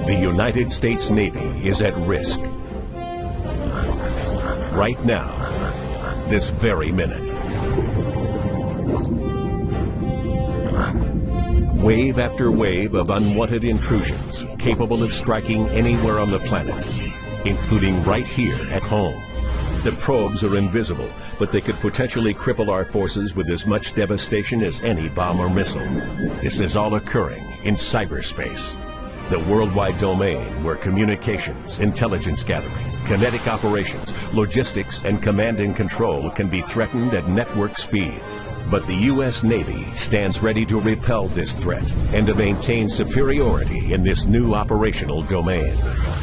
The United States Navy is at risk. Right now, this very minute. Wave after wave of unwanted intrusions capable of striking anywhere on the planet, including right here at home. The probes are invisible, but they could potentially cripple our forces with as much devastation as any bomb or missile. This is all occurring in cyberspace, the worldwide domain where communications, intelligence gathering, kinetic operations, logistics, and command and control can be threatened at network speed. But the U.S. Navy stands ready to repel this threat and to maintain superiority in this new operational domain.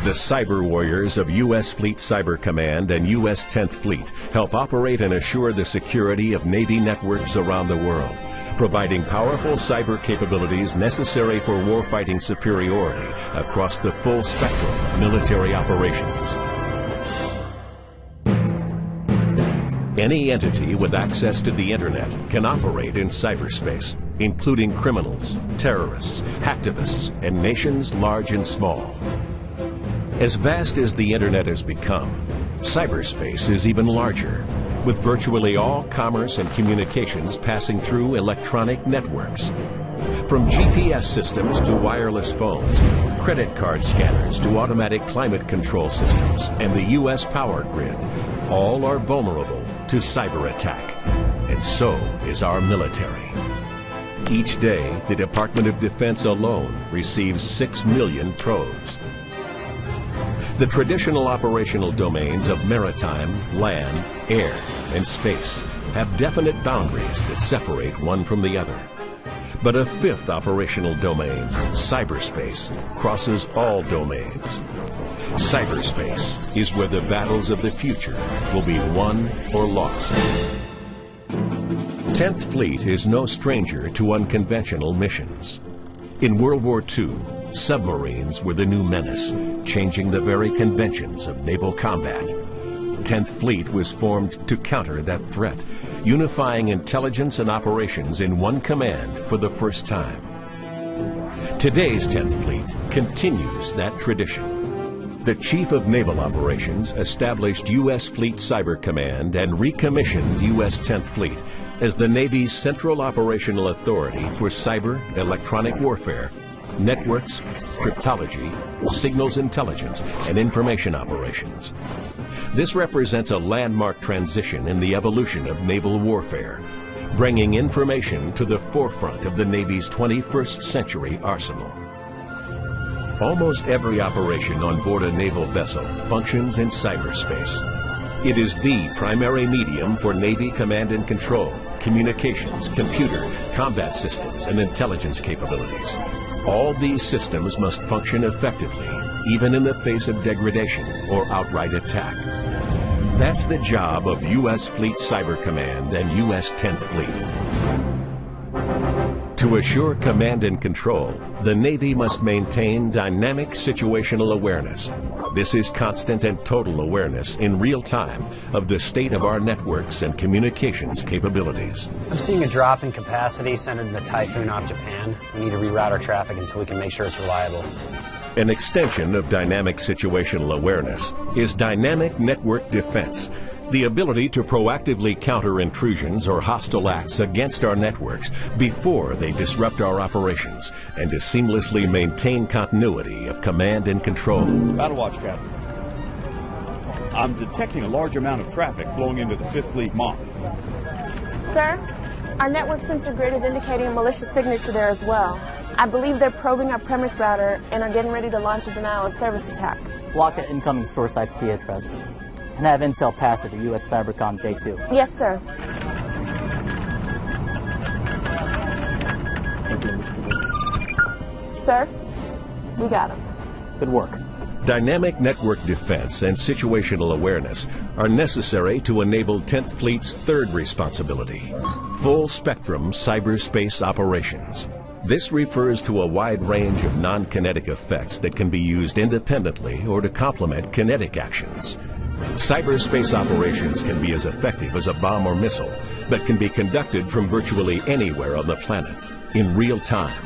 The cyber warriors of U.S. Fleet Cyber Command and U.S. 10th Fleet help operate and assure the security of Navy networks around the world, providing powerful cyber capabilities necessary for warfighting superiority across the full spectrum of military operations. Any entity with access to the internet can operate in cyberspace, including criminals, terrorists, hacktivists, and nations large and small. As vast as the internet has become, cyberspace is even larger, with virtually all commerce and communications passing through electronic networks. From GPS systems to wireless phones, credit card scanners to automatic climate control systems, and the U.S. power grid, all are vulnerable to cyber attack. And so is our military. Each day, the Department of Defense alone receives 6 million probes. The traditional operational domains of maritime, land, air, and space have definite boundaries that separate one from the other. But a fifth operational domain, cyberspace, crosses all domains. Cyberspace is where the battles of the future will be won or lost. 10th Fleet is no stranger to unconventional missions. In World War II, submarines were the new menace, changing the very conventions of naval combat. 10th Fleet was formed to counter that threat, unifying intelligence and operations in one command for the first time. Today's 10th Fleet continues that tradition. The Chief of Naval Operations established U.S. Fleet Cyber Command and recommissioned U.S. 10th Fleet as the Navy's central operational authority for cyber, electronic warfare, networks, cryptology, signals intelligence, and information operations. This represents a landmark transition in the evolution of naval warfare, bringing information to the forefront of the Navy's 21st century arsenal. Almost every operation on board a naval vessel functions in cyberspace. It is the primary medium for Navy command and control, communications, computer, combat systems, and intelligence capabilities. All these systems must function effectively, even in the face of degradation or outright attack. That's the job of U.S. Fleet Cyber Command and U.S. 10th Fleet. To assure command and control, the Navy must maintain dynamic situational awareness. This is constant and total awareness in real time of the state of our networks and communications capabilities. I'm seeing a drop in capacity centered in the typhoon off Japan. We need to reroute our traffic until we can make sure it's reliable. An extension of dynamic situational awareness is dynamic network defense, the ability to proactively counter intrusions or hostile acts against our networks before they disrupt our operations, and to seamlessly maintain continuity of command and control. Battle Watch, Captain. I'm detecting a large amount of traffic flowing into the 5th Fleet MOC. Sir, our network sensor grid is indicating a malicious signature there as well. I believe they're probing our premise router and are getting ready to launch a denial of service attack. Block the incoming source IP address and have intel pass it to U.S. Cybercom J2. Yes, sir. Sir, we got him. Good work. Dynamic network defense and situational awareness are necessary to enable 10th Fleet's third responsibility, full-spectrum cyberspace operations. This refers to a wide range of non-kinetic effects that can be used independently or to complement kinetic actions. Cyberspace operations can be as effective as a bomb or missile, but can be conducted from virtually anywhere on the planet in real time.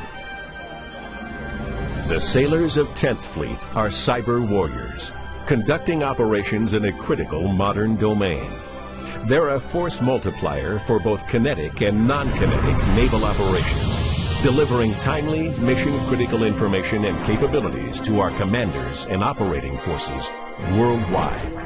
The sailors of 10th Fleet are cyber warriors, conducting operations in a critical modern domain. They're a force multiplier for both kinetic and non-kinetic naval operations, delivering timely, mission-critical information and capabilities to our commanders and operating forces worldwide.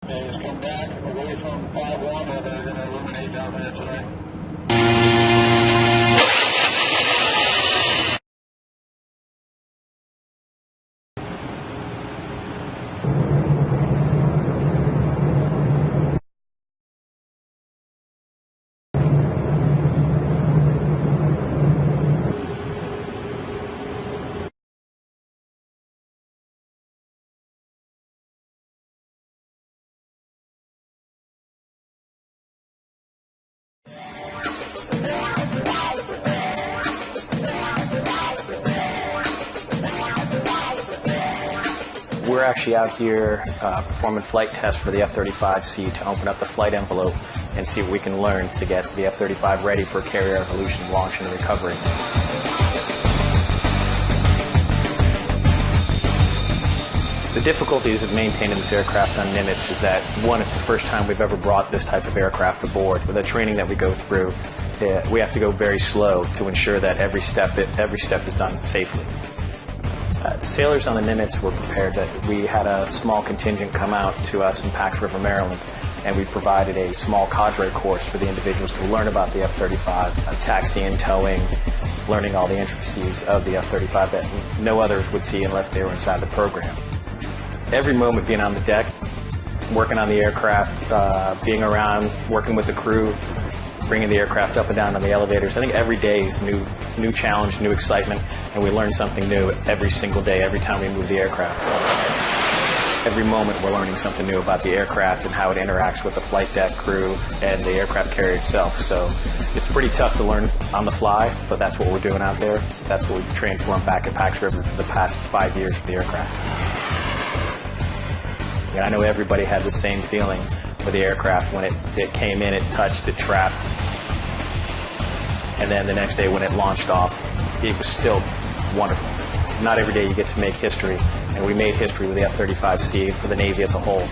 Come back away from 5-1 where they're going to illuminate down there today. We're actually out here performing flight tests for the F-35C to open up the flight envelope and see what we can learn to get the F-35 ready for carrier evolution, launch, and recovery. The difficulties of maintaining this aircraft on Nimitz is that, one, it's the first time we've ever brought this type of aircraft aboard. With the training that we go through, we have to go very slow to ensure that every step is done safely. The sailors on the Nimitz were prepared that we had a small contingent come out to us in Pax River, Maryland, and we provided a small cadre course for the individuals to learn about the F-35, taxiing, towing, learning all the intricacies of the F-35 that no others would see unless they were inside the program. Every moment being on the deck, working on the aircraft, being around, working with the crew, bringing the aircraft up and down on the elevators. I think every day is new challenge, new excitement, and we learn something new every single day, every time we move the aircraft. Every moment we're learning something new about the aircraft and how it interacts with the flight deck crew and the aircraft carrier itself. So it's pretty tough to learn on the fly, but that's what we're doing out there. That's what we've trained for back at Pax River for the past 5 years for the aircraft. And I know everybody had the same feeling with the aircraft when it came in, it touched, it trapped. And then the next day when it launched off, it was still wonderful. It's not every day you get to make history, and we made history with the F-35C for the Navy as a whole.